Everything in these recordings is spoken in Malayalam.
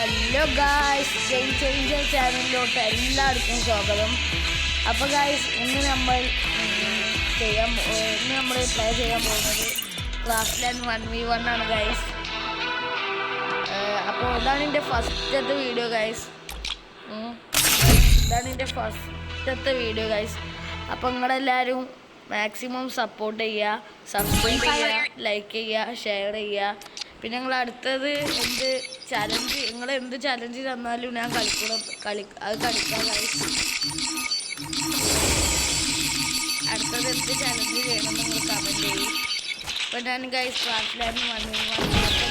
ഹലോ ഗായ്സ്, ഗെയിം ചേഞ്ചർ ചാനലിലോട്ട് എല്ലാവർക്കും സ്വാഗതം. അപ്പോൾ ഗായ്സ്, ഇന്ന് നമ്മൾ പ്ലേ ചെയ്യാൻ പോകുന്നത് ക്രാഫ്റ്റ്ലാൻഡ് 1v1 ആണ് ഗായ്സ്. അപ്പോൾ ഇതാണ് എൻ്റെ ഫസ്റ്റത്തെ വീഡിയോ ഗായ്സ്. അപ്പോൾ നിങ്ങളെല്ലാവരും മാക്സിമം സപ്പോർട്ട് ചെയ്യുക, സബ്സ്ക്രൈബ് ചെയ്യുക, ലൈക്ക് ചെയ്യുക, ഷെയർ ചെയ്യുക. പിന്നെ നിങ്ങൾ അടുത്തത് എന്ത് ചലഞ്ച് തന്നാലും ഞാൻ കളിക്കാം ഗൈസ്. അടുത്തത് എന്ത് ചലഞ്ച് ചെയ്യണമെന്ന് നിങ്ങൾ കമൻറ്റ് ചെയ്യും. അപ്പോൾ ഞാൻ ഗൈസ് ക്രാഫ്റ്റ്ലാൻഡ് 1v1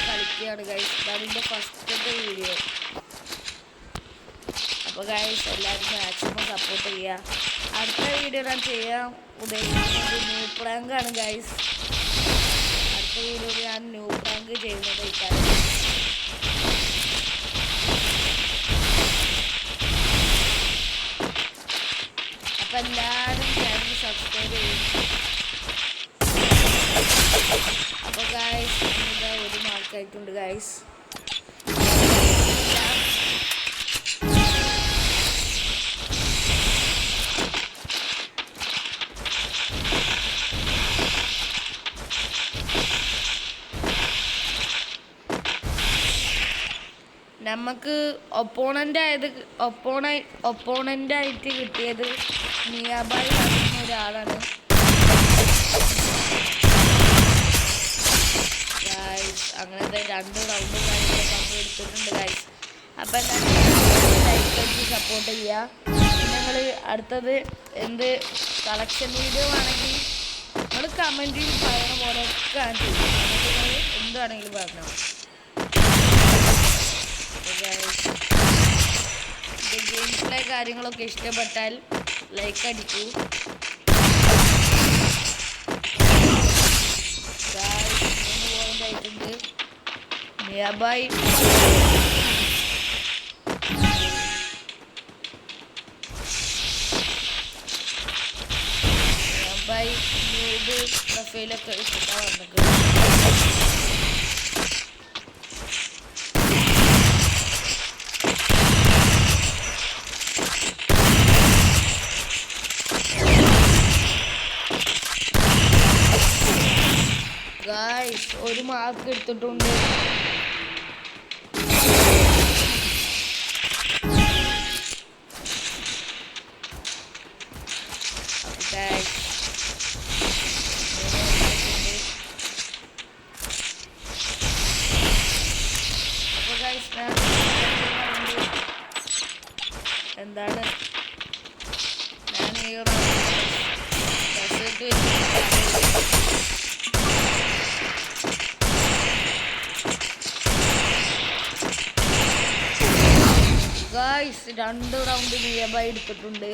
കളിക്കുകയാണ് ഗൈസ്. ഇതാണ് എൻ്റെ ഫസ്റ്റത്തെ വീഡിയോ. അപ്പോൾ ഗൈസ് എല്ലാവരും മാക്സിമം സപ്പോർട്ട് ചെയ്യുക. അടുത്ത വീഡിയോ ഞാൻ ചെയ്യാൻ ഉദ്ദേശിക്കുന്നത് ന്യൂ പ്രാങ്കാണ് ഗൈസ്. അടുത്ത വീഡിയോയിൽ ഞാൻ ന്യൂ പ്രാങ്ക് ചെയ്യുന്നത് ഇക്കാര്യം. അപ്പം എല്ലാവരും ചാനൽ സബ്സ്ക്രൈബ് ചെയ്യും. അപ്പോൾ ഗൈസ് ഇതാ ഒരു മാർക്കായിട്ടുണ്ട് ഗൈസ്. നമുക്ക് ഒപ്പോണൻ്റായിട്ട് കിട്ടിയത് മിയാബായി പറയുന്ന ഒരാളാണ് ഗൈസ്. അങ്ങനത്തെ 2 റൗണ്ട് കാര്യങ്ങളൊക്കെ നമ്മൾ എടുത്തിട്ടുണ്ട് ഗൈസ്. അപ്പം എല്ലാവരും ലൈക്ക് അടിച്ച് സപ്പോർട്ട് ചെയ്യുക. പിന്നെ നിങ്ങൾ അടുത്തത് എന്ത് കളക്ഷൻ വീഡിയോ ആണെങ്കിൽ നിങ്ങൾ കമൻറ്റിൽ പറയുന്ന പോലെ ഒക്കെ ഞാൻ ചെയ്യും. നിങ്ങൾ എന്താണെങ്കിലും പറഞ്ഞോ. ഗെയിം പ്ലേ കാര്യങ്ങളൊക്കെ ഇഷ്ടപ്പെട്ടാൽ ലൈക്ക് അടിക്കൂ. ആയിട്ടുണ്ട് മിയാബായി. ഇത് പ്രൊഫൈലൊക്കെ ഇട്ടിട്ടാണ് വന്നിട്ട്. ഗായ്സ് ഒരു മാർക്ക് എടുത്തിട്ടുണ്ട്. എന്താണ് ഞാൻ ഈ ഗായ്സ് 2 റൗണ്ട് മിയാബായി എടുത്തിട്ടുണ്ട്.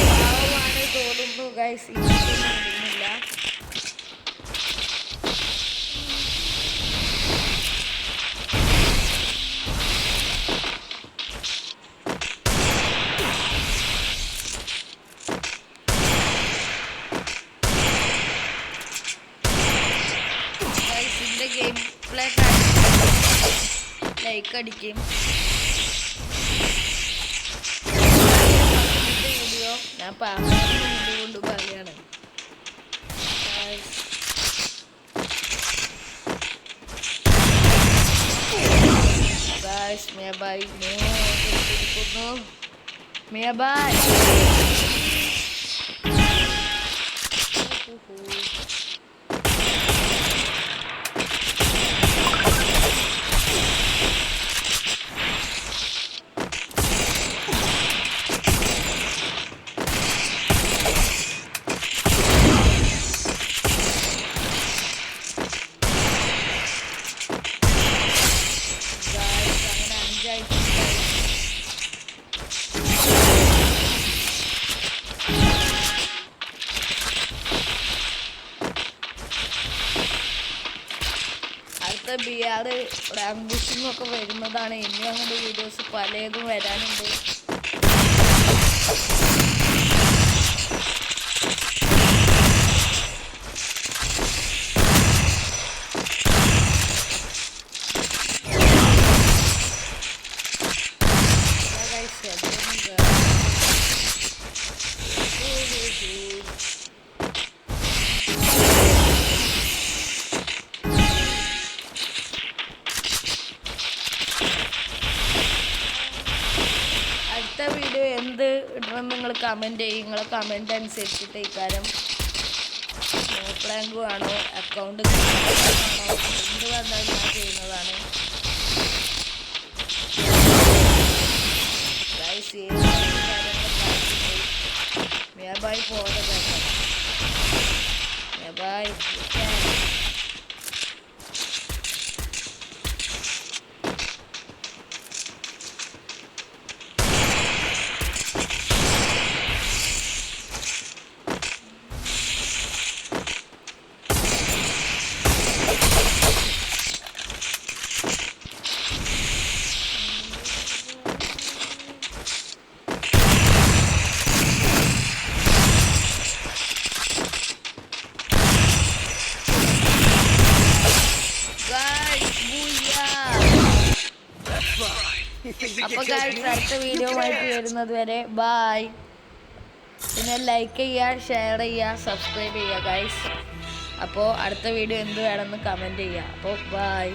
പാവമാണ് തോന്നുന്നു ഗായ്സ്. ഇല്ല ഗൈസിൻ്റെ ഗെയിം പ്ലേ ലൈക്ക് അടിക്കും. വീഡിയോ ഞാൻ കൊണ്ട് പറയാണ്. മിയാബായി മിയാബായി അടുത്ത ബിആർ റാങ്ക് ബുഷിംഗ് ഒക്കെ വരുന്നതാണ്. ഇനി അങ്ങോട്ട് വീഡിയോസ് പലതും വരാനുണ്ട്. ഇടണം നിങ്ങൾ കമൻറ്റ് ചെയ്യും. നിങ്ങളെ കമൻറ്റ് അനുസരിച്ചിട്ട് ഇക്കാര്യം പ്രാങ്ക് ആണോ അക്കൗണ്ട് ആണോ എന്ത് വന്നാലും ഞാൻ ചെയ്യുന്നതാണ്. Bye for the bye. അപ്പോൾ ഗൈസ് അടുത്ത വീഡിയോ ആയിട്ട് വരുന്നത് വരെ ബായ്. പിന്നെ ലൈക്ക് ചെയ്യുക, ഷെയർ ചെയ്യുക, സബ്സ്ക്രൈബ് ചെയ്യുക ഗൈസ്. അപ്പോൾ അടുത്ത വീഡിയോ എന്ത് വേണമെന്ന് കമൻറ്റ് ചെയ്യുക. അപ്പോൾ ബായ്.